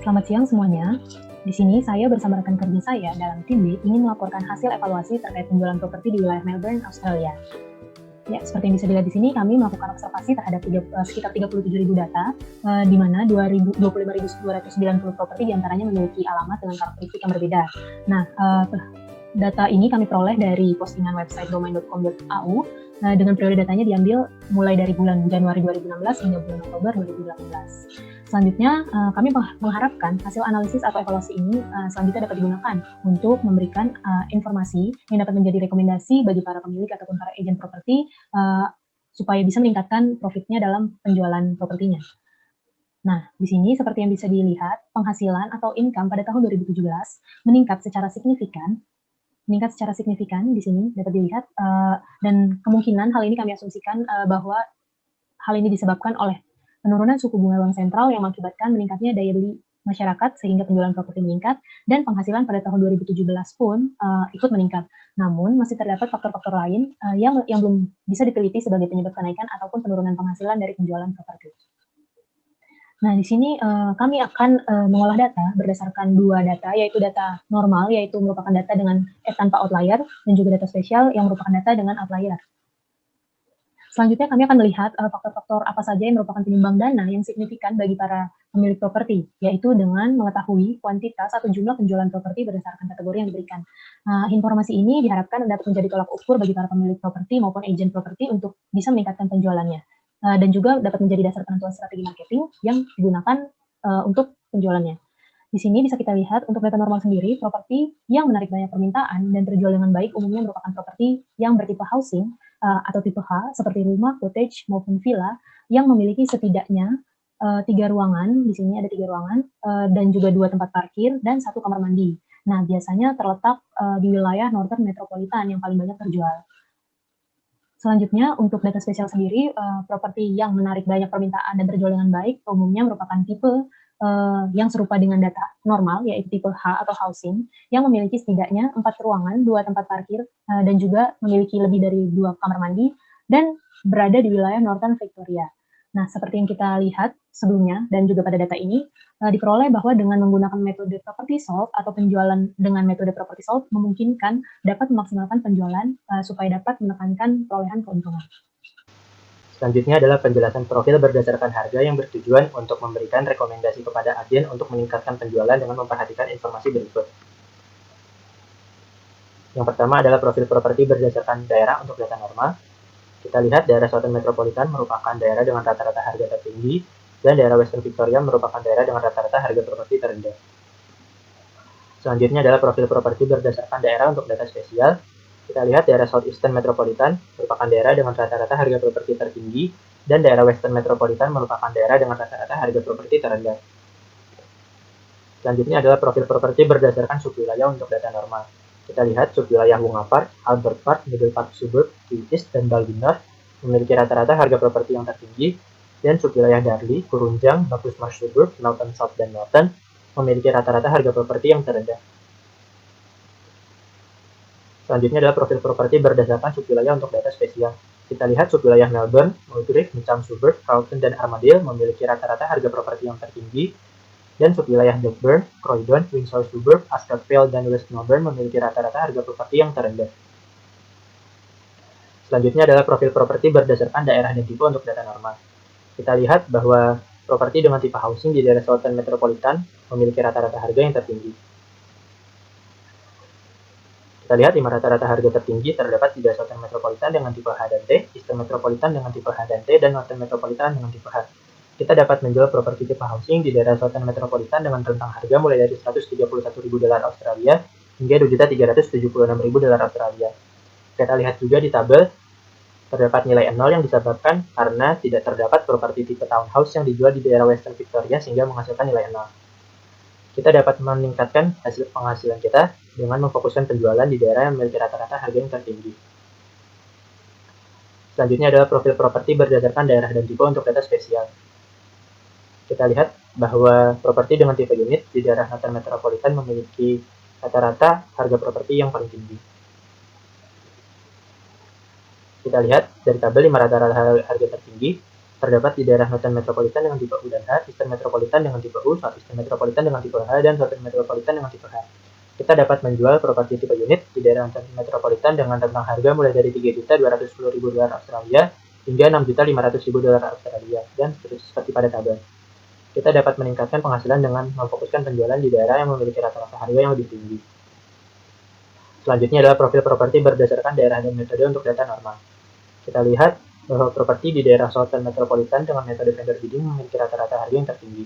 Selamat siang semuanya. Di sini saya bersama rekan kerja saya dalam tim lead ingin melaporkan hasil evaluasi terkait penjualan properti di wilayah Melbourne, Australia. Ya, seperti yang bisa dilihat di sini, kami melakukan observasi terhadap sekitar 37.000 data, di mana 25.290 properti diantaranya memiliki alamat dengan karakteristik yang berbeda. Nah, data ini kami peroleh dari postingan website domain.com.au, dengan periode datanya diambil mulai dari bulan Januari 2016 hingga bulan Oktober 2018. Selanjutnya, kami mengharapkan hasil analisis atau evaluasi ini selanjutnya dapat digunakan untuk memberikan informasi yang dapat menjadi rekomendasi bagi para pemilik ataupun para agen properti supaya bisa meningkatkan profitnya dalam penjualan propertinya. Nah, di sini seperti yang bisa dilihat, penghasilan atau income pada tahun 2017 meningkat secara signifikan di sini dapat dilihat, dan kemungkinan hal ini kami asumsikan bahwa hal ini disebabkan oleh penurunan suku bunga bank sentral yang mengakibatkan meningkatnya daya beli masyarakat sehingga penjualan properti meningkat dan penghasilan pada tahun 2017 pun ikut meningkat. Namun masih terdapat faktor-faktor lain yang belum bisa diteliti sebagai penyebab kenaikan ataupun penurunan penghasilan dari penjualan properti. Nah, di sini kami akan mengolah data berdasarkan dua data, yaitu data normal, yaitu merupakan data dengan tanpa outlier, dan juga data spesial yang merupakan data dengan outlier. Selanjutnya kami akan melihat faktor-faktor apa saja yang merupakan penyumbang dana yang signifikan bagi para pemilik properti, yaitu dengan mengetahui kuantitas atau jumlah penjualan properti berdasarkan kategori yang diberikan. Informasi ini diharapkan dapat menjadi tolak ukur bagi para pemilik properti maupun agen properti untuk bisa meningkatkan penjualannya. Dan juga dapat menjadi dasar penentuan strategi marketing yang digunakan untuk penjualannya. Di sini bisa kita lihat untuk data normal sendiri, properti yang menarik banyak permintaan dan terjual dengan baik umumnya merupakan properti yang bertipe housing atau tipe H seperti rumah, cottage maupun villa yang memiliki setidaknya 3 ruangan. Di sini ada 3 ruangan dan juga 2 tempat parkir dan 1 kamar mandi. Nah, biasanya terletak di wilayah Northern Metropolitan yang paling banyak terjual. Selanjutnya, untuk data spesial sendiri, properti yang menarik banyak permintaan dan terjual dengan baik umumnya merupakan tipe yang serupa dengan data normal, yaitu tipe H atau housing, yang memiliki setidaknya 4 ruangan, 2 tempat parkir, dan juga memiliki lebih dari 2 kamar mandi, dan berada di wilayah Northern Victoria. Nah, seperti yang kita lihat sebelumnya, dan juga pada data ini, diperoleh bahwa dengan menggunakan metode property solve atau penjualan dengan metode property solve memungkinkan dapat memaksimalkan penjualan supaya dapat menekankan perolehan keuntungan. Selanjutnya adalah penjelasan profil berdasarkan harga yang bertujuan untuk memberikan rekomendasi kepada agen untuk meningkatkan penjualan dengan memperhatikan informasi berikut. Yang pertama adalah profil properti berdasarkan daerah untuk data normal. Kita lihat daerah Southern Metropolitan merupakan daerah dengan rata-rata harga tertinggi, dan daerah Western Victoria merupakan daerah dengan rata-rata harga properti terendah. Selanjutnya adalah profil properti berdasarkan daerah untuk data spesial. Kita lihat daerah Southeastern Metropolitan merupakan daerah dengan rata-rata harga properti tertinggi, dan daerah Western Metropolitan merupakan daerah dengan rata-rata harga properti terendah. Selanjutnya adalah profil properti berdasarkan subwilayah untuk data normal. Kita lihat subwilayah Wunga Park, Albert Park, Middle Park Suburb, Kew East, dan Baldy North memiliki rata-rata harga properti yang tertinggi, dan subwilayah Darley, Kurunjang, Bagus Marsh Suburb, Norton South, dan Norton memiliki rata-rata harga properti yang terendah. Selanjutnya adalah profil properti berdasarkan subwilayah untuk data spesial. Kita lihat subwilayah Melbourne, Mulgrave, Mitcham Suburb, Carlton, dan Armadale memiliki rata-rata harga properti yang tertinggi, dan subwilayah Blackburn, Croydon, Windsor Suburb, Ascot Vale, dan West Melbourne memiliki rata-rata harga properti yang terendah. Selanjutnya adalah profil properti berdasarkan daerah dan tipe untuk data normal. Kita lihat bahwa properti dengan tipe housing di daerah Southern Metropolitan memiliki rata-rata harga yang tertinggi. Kita lihat 5 rata-rata harga tertinggi terdapat di daerah Southern Metropolitan dengan tipe H dan T, Eastern Metropolitan dengan tipe H dan T, dan Northern Metropolitan dengan tipe H. Kita dapat menjual properti tipe housing di daerah Southern Metropolitan dengan rentang harga mulai dari $131.000 Australia hingga $2.376.000 Australia. Kita lihat juga di tabel, terdapat nilai 0 yang disebabkan karena tidak terdapat properti tipe townhouse yang dijual di daerah Western Victoria sehingga menghasilkan nilai 0. Kita dapat meningkatkan hasil penghasilan kita dengan memfokuskan penjualan di daerah yang memiliki rata-rata harga yang tertinggi. Selanjutnya adalah profil properti berdasarkan daerah dan tipe untuk data spesial. Kita lihat bahwa properti dengan tipe unit di daerah Northern Metropolitan memiliki rata-rata harga properti yang paling tinggi. Kita lihat dari tabel 5 rata-rata harga tertinggi, terdapat di daerah Northern Metropolitan dengan tipe U dan H, Eastern Metropolitan dengan tipe U, Southeastern Metropolitan dengan tipe H, dan Southern Metropolitan dengan tipe H. Kita dapat menjual properti tipe unit di daerah Northern Metropolitan dengan rentang harga mulai dari $3.210.000 Australia hingga $6.500.000 Australia, dan seterusnya seperti pada tabel. Kita dapat meningkatkan penghasilan dengan memfokuskan penjualan di daerah yang memiliki rata-rata harga yang lebih tinggi. Selanjutnya adalah profil properti berdasarkan daerah dan metode untuk data normal. Kita lihat bahwa properti di daerah Southern Metropolitan dengan metode vendor bidding memiliki rata-rata harga yang tertinggi.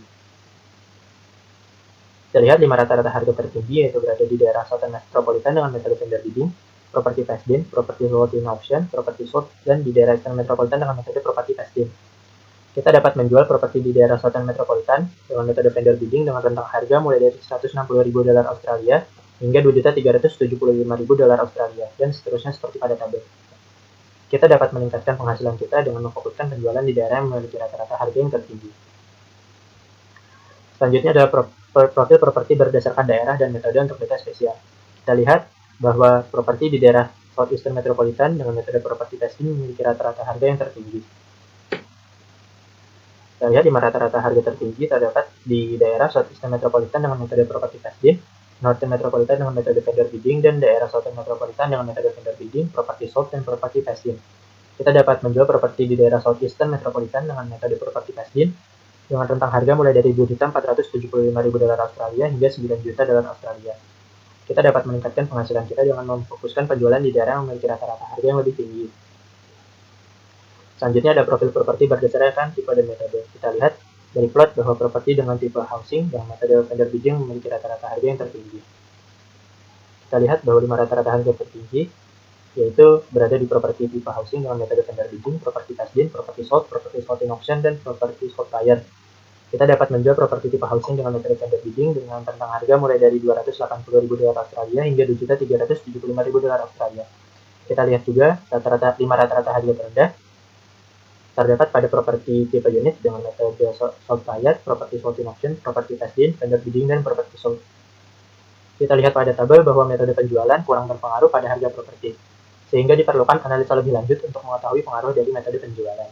Kita lihat 5 rata-rata harga tertinggi yaitu berada di daerah Southern Metropolitan dengan metode vendor bidding, properti fast bid, properti floating auction, properti swap, dan di daerah Eastern Metropolitan dengan metode properti fast bid. Kita dapat menjual properti di daerah Southern Metropolitan dengan metode vendor bidding dengan rentang harga mulai dari $160.000 Australia hingga $2.375.000 Australia, dan seterusnya seperti pada tabel. Kita dapat meningkatkan penghasilan kita dengan memfokuskan penjualan di daerah yang memiliki rata-rata harga yang tertinggi. Selanjutnya adalah profil properti berdasarkan daerah dan metode untuk data spesial. Kita lihat bahwa properti di daerah Southeastern Metropolitan dengan metode properti testing memiliki rata-rata harga yang tertinggi. Kita lihat 5 rata-rata harga tertinggi terdapat di daerah Southeastern Metropolitan dengan metode properti fast bid, Northern Metropolitan dengan metode vendor bidding, dan daerah Southern Metropolitan dengan metode vendor bidding, properti swap, dan properti fast bid. Kita dapat menjual properti di daerah Southeastern Metropolitan dengan metode properti fast bid dengan rentang harga mulai dari $2.475.000 Australia hingga $9 juta Australia. Kita dapat meningkatkan penghasilan kita dengan memfokuskan penjualan di daerah yang memiliki rata-rata harga yang lebih tinggi. Selanjutnya ada profil properti berdasarkan tipe dan metode. Kita lihat dari plot bahwa properti dengan tipe housing dengan metode vendor bidding memiliki rata-rata harga yang tertinggi. Kita lihat bahwa 5 rata-rata harga tertinggi yaitu berada di properti tipe housing dengan metode vendor bidding, properti fast bid, properti swap, properti floating auction, dan properti swap buyer. Kita dapat menjual properti tipe housing dengan metode vendor bidding dengan rentang harga mulai dari $280.000 Australia hingga $2.375.000 Australia. Kita lihat juga 5 rata-rata harga terendah terdapat pada properti tipe unit dengan metode sold buyer, properti floating auction, properti fast bid, vendor bidding, dan properti sold. Kita lihat pada tabel bahwa metode penjualan kurang berpengaruh pada harga properti, sehingga diperlukan analisa lebih lanjut untuk mengetahui pengaruh dari metode penjualan.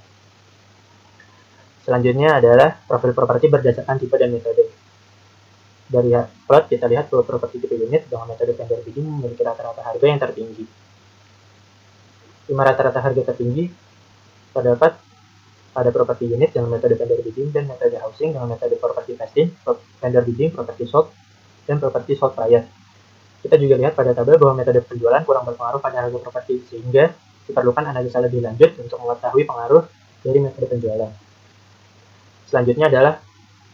Selanjutnya adalah profil properti berdasarkan tipe dan metode. Dari plot kita lihat bahwa properti tipe unit dengan metode vendor bidding memiliki rata-rata harga yang tertinggi. 5 rata-rata harga tertinggi terdapat pada properti unit dengan metode vendor bidding dan metode housing dengan metode properti fast bid, vendor bidding, properti swap, dan properti sold buyer. Kita juga lihat pada tabel bahwa metode penjualan kurang berpengaruh pada harga properti, sehingga diperlukan analisa lebih lanjut untuk mengetahui pengaruh dari metode penjualan. Selanjutnya adalah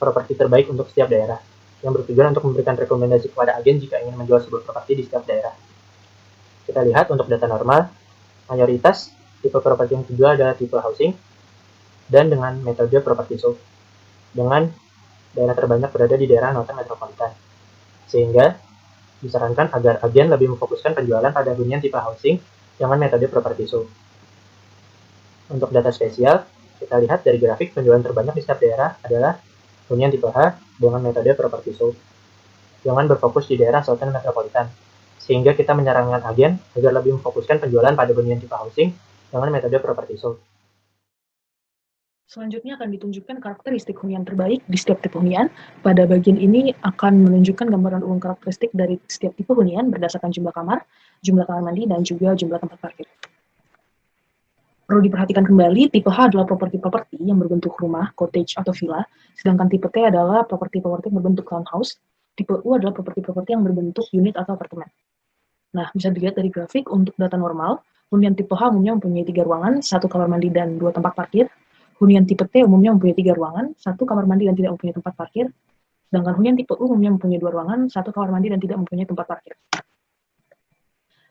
properti terbaik untuk setiap daerah, yang bertujuan untuk memberikan rekomendasi kepada agen jika ingin menjual sebuah properti di setiap daerah. Kita lihat untuk data normal, mayoritas tipe properti yang dijual adalah tipe housing, dan dengan metode properti sold, dengan daerah terbanyak berada di daerah Northern Metropolitan. Sehingga disarankan agar agen lebih memfokuskan penjualan pada hunian tipe housing dengan metode properti sold. Untuk data spesial, kita lihat dari grafik penjualan terbanyak di setiap daerah adalah hunian tipe H dengan metode properti sold. Jangan berfokus di daerah Southern Metropolitan, sehingga kita menyarankan agen agar lebih memfokuskan penjualan pada hunian tipe housing dengan metode properti sold. Selanjutnya akan ditunjukkan karakteristik hunian terbaik di setiap tipe hunian. Pada bagian ini akan menunjukkan gambaran umum karakteristik dari setiap tipe hunian berdasarkan jumlah kamar mandi, dan juga jumlah tempat parkir. Perlu diperhatikan kembali, tipe H adalah properti-properti yang berbentuk rumah, cottage, atau villa, sedangkan tipe T adalah properti-properti yang berbentuk townhouse, tipe U adalah properti-properti yang berbentuk unit atau apartemen. Nah, bisa dilihat dari grafik untuk data normal, hunian tipe H umumnya mempunyai 3 ruangan, 1 kamar mandi, dan 2 tempat parkir. Hunian tipe T umumnya mempunyai 3 ruangan, 1 kamar mandi dan tidak mempunyai tempat parkir. Sedangkan hunian tipe U umumnya mempunyai 2 ruangan, 1 kamar mandi dan tidak mempunyai tempat parkir.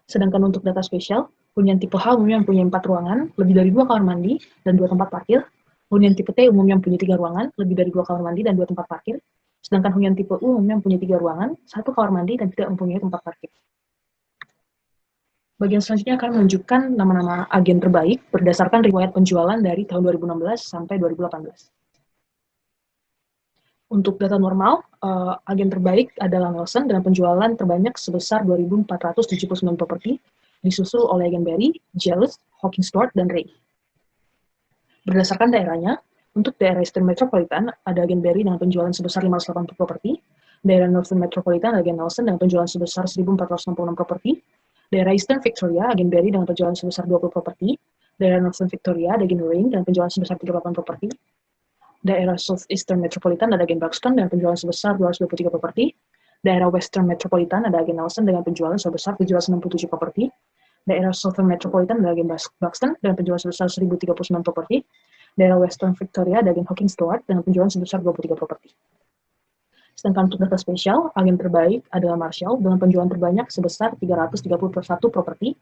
Sedangkan untuk data spesial, hunian tipe H umumnya mempunyai 4 ruangan, lebih dari 2 kamar mandi dan 2 tempat parkir. Hunian tipe T umumnya mempunyai 3 ruangan, lebih dari 2 kamar mandi dan 2 tempat parkir. Sedangkan hunian tipe U umumnya mempunyai 3 ruangan, 1 kamar mandi dan tidak mempunyai tempat parkir. Bagian selanjutnya akan menunjukkan nama-nama agen terbaik berdasarkan riwayat penjualan dari tahun 2016 sampai 2018. Untuk data normal, agen terbaik adalah Nelson dengan penjualan terbanyak sebesar 2.479 properti, disusul oleh agen Barry, Jealous, Hawking Stuart, dan Ray. Berdasarkan daerahnya, Untuk daerah Eastern Metropolitan, ada agen Barry dengan penjualan sebesar 580 properti, daerah Northern Metropolitan ada agen Nelson dengan penjualan sebesar 1.466 properti, daerah Eastern Victoria agen Barry dengan penjualan sebesar 20 properti, daerah Northern Victoria ada agen Lorraine dengan penjualan sebesar 38 properti, daerah South Eastern Metropolitan ada agen Buxton dengan penjualan sebesar 223 properti, daerah Western Metropolitan ada agen Nelson dengan penjualan sebesar 767 properti, daerah Southern Metropolitan ada agen Buxton dengan penjualan sebesar 1.039 properti, daerah Western Victoria ada agen Hawking Stewart dengan penjualan sebesar 23 properti. Sedangkan untuk data spesial, agen terbaik adalah Marshall dengan penjualan terbanyak sebesar 331 properti,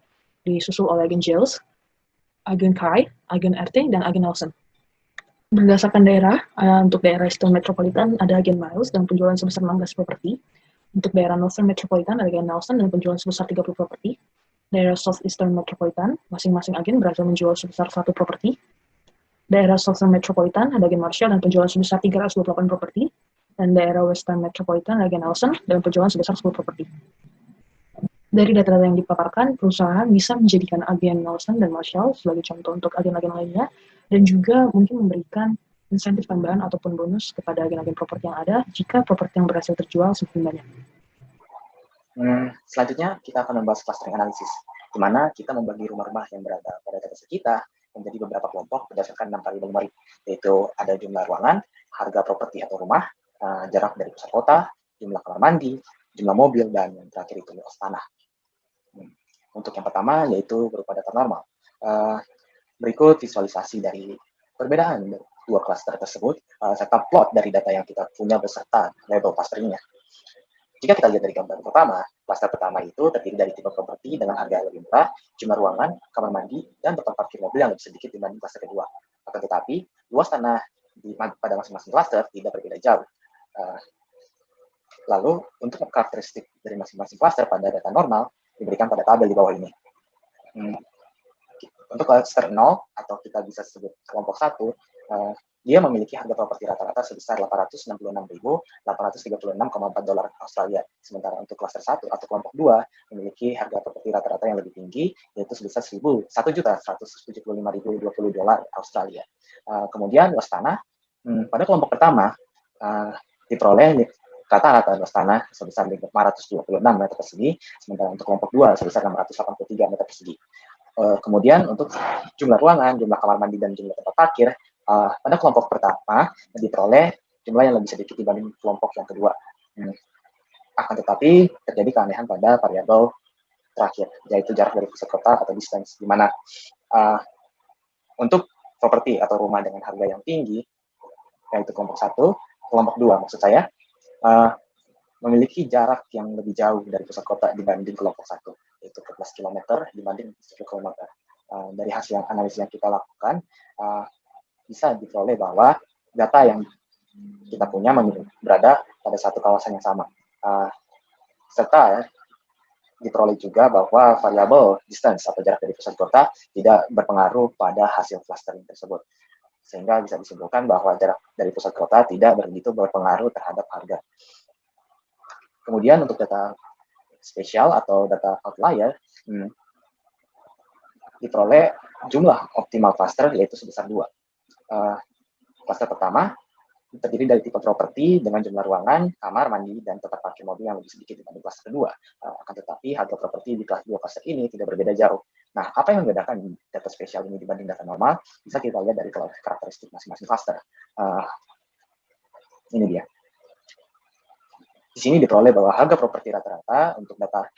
disusul oleh agen Giles, agen Kai, agen RT, dan agen Nelson. Berdasarkan daerah, untuk daerah Eastern Metropolitan ada agen Miles dengan penjualan sebesar 16 properti, untuk daerah Northern Metropolitan ada agen Nelson dengan penjualan sebesar 30 properti, daerah South Eastern Metropolitan masing-masing agen berhasil menjual sebesar 1 properti, daerah Southern Metropolitan ada agen Marshall dengan penjualan sebesar 328 properti, dan daerah Western Metropolitan ada agen Nelson dengan penjualan sebesar 10 properti. Dari data-data yang dipaparkan, perusahaan bisa menjadikan agen Nelson dan Marshall sebagai contoh untuk agen-agen lainnya, dan juga mungkin memberikan insentif tambahan ataupun bonus kepada agen-agen properti yang ada jika properti yang berhasil terjual semakin banyak. Selanjutnya kita akan membahas clustering analysis, di mana kita membagi rumah-rumah yang berada pada database kita menjadi beberapa kelompok berdasarkan 6 variabel, yaitu ada jumlah ruangan, harga properti atau rumah, jarak dari pusat kota, jumlah kamar mandi, jumlah mobil, dan yang terakhir itu luas tanah. Untuk yang pertama yaitu berupa data normal. Berikut visualisasi dari perbedaan dua klaster tersebut serta plot dari data yang kita punya beserta label clusteringnya. Jika kita lihat dari gambar pertama, klaster pertama itu terdiri dari tipe properti dengan harga yang lebih murah, jumlah ruangan, kamar mandi, dan tempat parkir mobil yang lebih sedikit dibanding klaster kedua. Akan tetapi, luas tanah pada masing-masing klaster tidak berbeda jauh. Lalu, untuk karakteristik dari masing-masing klaster pada data normal, diberikan pada tabel di bawah ini. Untuk klaster 0, atau kita bisa sebut kelompok 1, dia memiliki harga properti rata-rata sebesar $866.836,4 Australia. Sementara untuk klaster 1 atau kelompok 2 memiliki harga properti rata-rata yang lebih tinggi, yaitu sebesar $1.175.020 Australia. Kemudian luas tanah, pada kelompok pertama diperoleh rata-rata luas tanah sebesar 526 meter persegi, sementara untuk kelompok 2 sebesar 683 meter persegi. Kemudian untuk jumlah ruangan, jumlah kamar mandi, dan jumlah tempat parkir, pada kelompok pertama diperoleh jumlah yang lebih sedikit dibanding kelompok yang kedua. Akan tetapi terjadi keanehan pada variabel terakhir, yaitu jarak dari pusat kota atau distance, di mana untuk properti atau rumah dengan harga yang tinggi, yaitu kelompok 1, kelompok 2 maksud saya, memiliki jarak yang lebih jauh dari pusat kota dibanding kelompok 1, yaitu 14 km dibanding 10 km. Dari hasil analisis yang kita lakukan, bisa diperoleh bahwa data yang kita punya berada pada satu kawasan yang sama. Serta diperoleh juga bahwa variabel distance atau jarak dari pusat kota tidak berpengaruh pada hasil clustering tersebut. Sehingga bisa disimpulkan bahwa jarak dari pusat kota tidak begitu berpengaruh terhadap harga. Kemudian untuk data spesial atau data outlier, diperoleh jumlah optimal cluster yaitu sebesar 2. Klaster pertama terdiri dari tipe properti dengan jumlah ruangan, kamar mandi, dan tempat parkir mobil yang lebih sedikit dibanding klaster kedua. Akan tetapi harga properti di kelas 2 klaster ini tidak berbeda jauh. Nah, apa yang membedakan data spesial ini dibanding data normal? Bisa kita lihat dari karakteristik masing-masing klaster. Ini dia. Di sini diperoleh bahwa harga properti rata-rata untuk data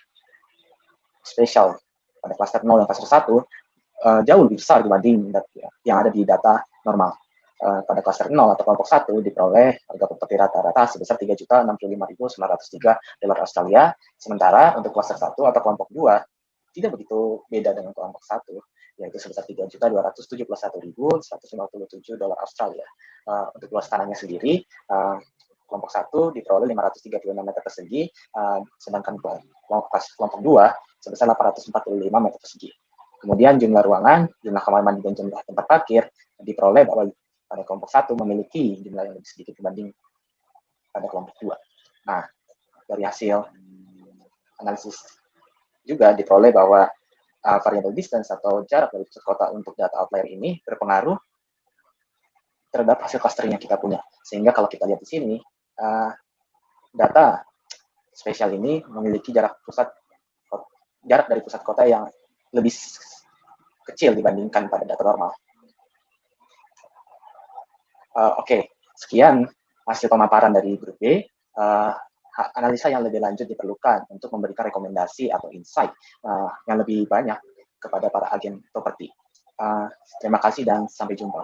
spesial pada klaster 0 dan klaster 1 jauh lebih besar dibanding yang ada di data normal. Pada klaster 0 atau kelompok 1 diperoleh harga properti rata-rata sebesar $3.065.903 Australia, sementara untuk klaster 1 atau kelompok 2 tidak begitu beda dengan kelompok 1, yaitu sebesar $3.271.157 Australia. Untuk luas tanahnya sendiri, kelompok 1 diperoleh 536 meter persegi, sedangkan kelompok 2 sebesar 845 meter persegi. Kemudian jumlah ruangan, jumlah kamar mandi, dan jumlah tempat parkir diperoleh bahwa pada kelompok 1 memiliki jumlah yang lebih sedikit dibanding pada kelompok 2. Nah, dari hasil analisis juga diperoleh bahwa variable distance atau jarak dari pusat kota untuk data outlier ini berpengaruh terhadap hasil clustering yang kita punya. Sehingga kalau kita lihat di sini, data spesial ini memiliki jarak dari pusat kota yang lebih kecil dibandingkan pada data normal. Oke, sekian hasil pemaparan dari grup B. Analisa yang lebih lanjut diperlukan untuk memberikan rekomendasi atau insight yang lebih banyak kepada para agen properti. Terima kasih dan sampai jumpa.